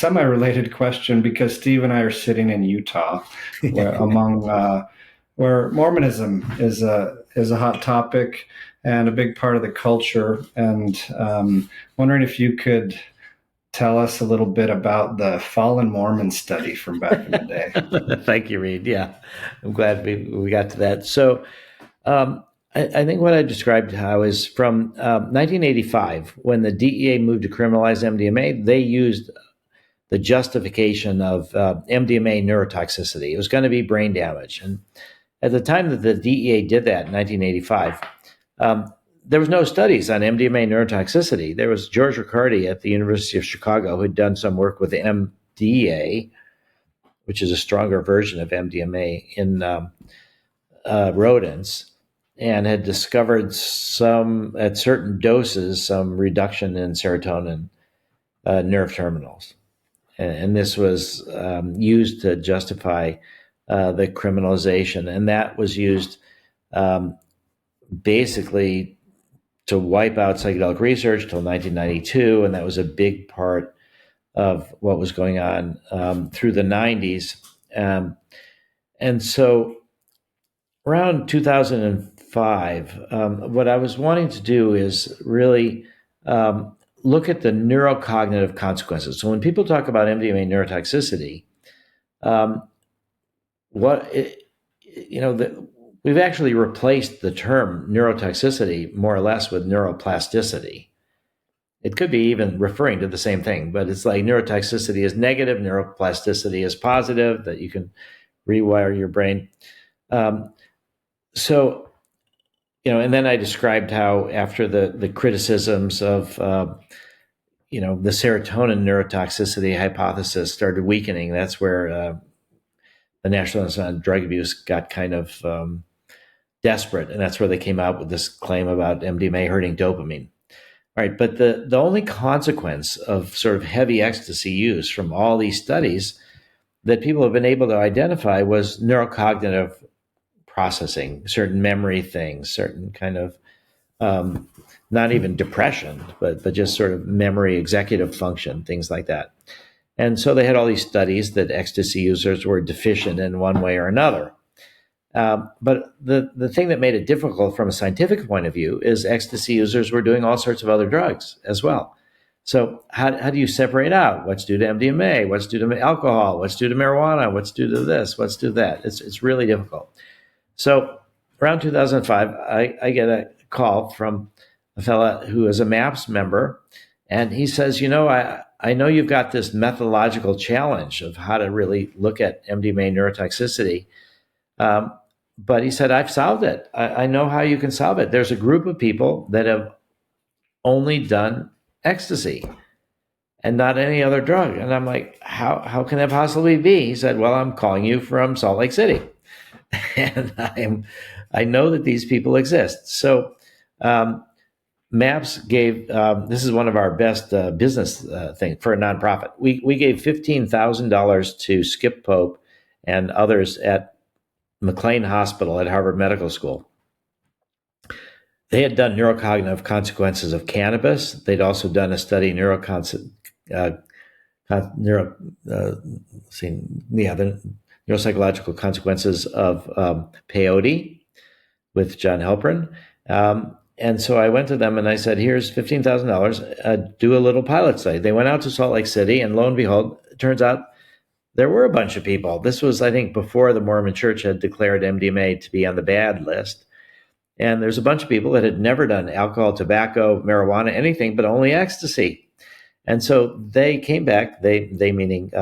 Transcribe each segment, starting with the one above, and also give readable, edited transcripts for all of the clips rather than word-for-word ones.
semi-related question because Steve and I are sitting in Utah, where Mormonism is a hot topic and a big part of the culture. And wondering if you could tell us a little bit about the Fallen Mormon study from back in the day. Thank you, Reed. Yeah, I'm glad we got to that. So I think what I described how is from 1985, when the DEA moved to criminalize MDMA, they used the justification of MDMA neurotoxicity. It was going to be brain damage. And at the time that the DEA did that in 1985, there was no studies on MDMA neurotoxicity. There was George Riccardi at the University of Chicago who had done some work with MDA, which is a stronger version of MDMA in rodents, and had discovered some, at certain doses, some reduction in serotonin nerve terminals. And this was used to justify the criminalization. And that was used basically to wipe out psychedelic research till 1992. And that was a big part of what was going on through the 90s. And so around 2005, what I was wanting to do is really look at the neurocognitive consequences. So when people talk about MDMA neurotoxicity, we've actually replaced the term neurotoxicity more or less with neuroplasticity. It could be even referring to the same thing, but it's like neurotoxicity is negative, neuroplasticity is positive, that you can rewire your brain. And then I described how after the criticisms of, the serotonin neurotoxicity hypothesis started weakening, that's where the National Institute on Drug Abuse got kind of desperate, and that's where they came out with this claim about MDMA hurting dopamine. All right, but the only consequence of sort of heavy ecstasy use from all these studies that people have been able to identify was neurocognitive processing, certain memory things, certain kind of not even depression, but just sort of memory, executive function, things like that. And so they had all these studies that ecstasy users were deficient in one way or another. But the thing that made it difficult from a scientific point of view is ecstasy users were doing all sorts of other drugs as well. So how do you separate out what's due to MDMA, what's due to alcohol, what's due to marijuana, what's due to this, what's due to that? It's really difficult. So around 2005, I get a call from a fella who is a MAPS member, and he says, I know you've got this methodological challenge of how to really look at MDMA neurotoxicity, but he said, I've solved it. I know how you can solve it. There's a group of people that have only done ecstasy and not any other drug. And I'm like, how can that possibly be? He said, well, I'm calling you from Salt Lake City. And I know that these people exist. So MAPS gave, this is one of our best business thing for a nonprofit. We gave $15,000 to Skip Pope and others at McLean Hospital at Harvard Medical School. They had done neurocognitive consequences of cannabis. They'd also done a study, the neuropsychological consequences of peyote with John Halperin. And so I went to them and I said, here's $15,000, do a little pilot study. They went out to Salt Lake City, and lo and behold, it turns out there were a bunch of people. This was, I think, before the Mormon Church had declared MDMA to be on the bad list. And there's a bunch of people that had never done alcohol, tobacco, marijuana, anything, but only ecstasy. And so they came back, they meaning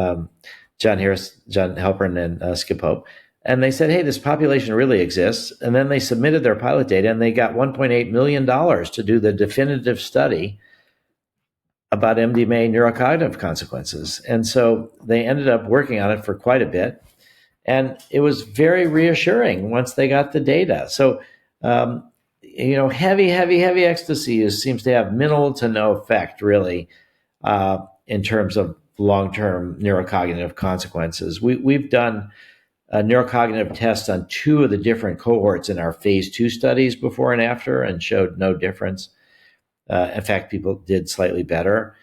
John Halperin and Skip Pope, and they said, hey, this population really exists. And then they submitted their pilot data, and they got $1.8 million to do the definitive study about MDMA neurocognitive consequences. And so they ended up working on it for quite a bit. And it was very reassuring once they got the data. So, heavy ecstasy seems to have minimal to no effect, really, in terms of long-term neurocognitive consequences. We've done neurocognitive tests on 2 of the different cohorts in our phase 2 studies before and after, and showed no difference. In fact, people did slightly better.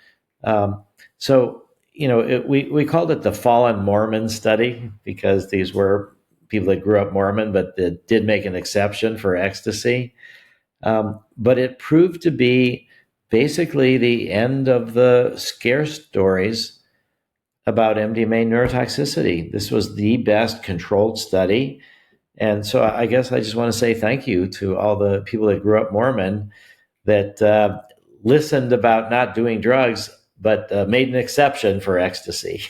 So, we called it the Fallen Mormon study because these were people that grew up Mormon, but that did make an exception for ecstasy. But it proved to be basically the end of the scare stories about MDMA neurotoxicity. This was the best controlled study. And so I guess I just want to say thank you to all the people that grew up Mormon that listened about not doing drugs, but made an exception for ecstasy.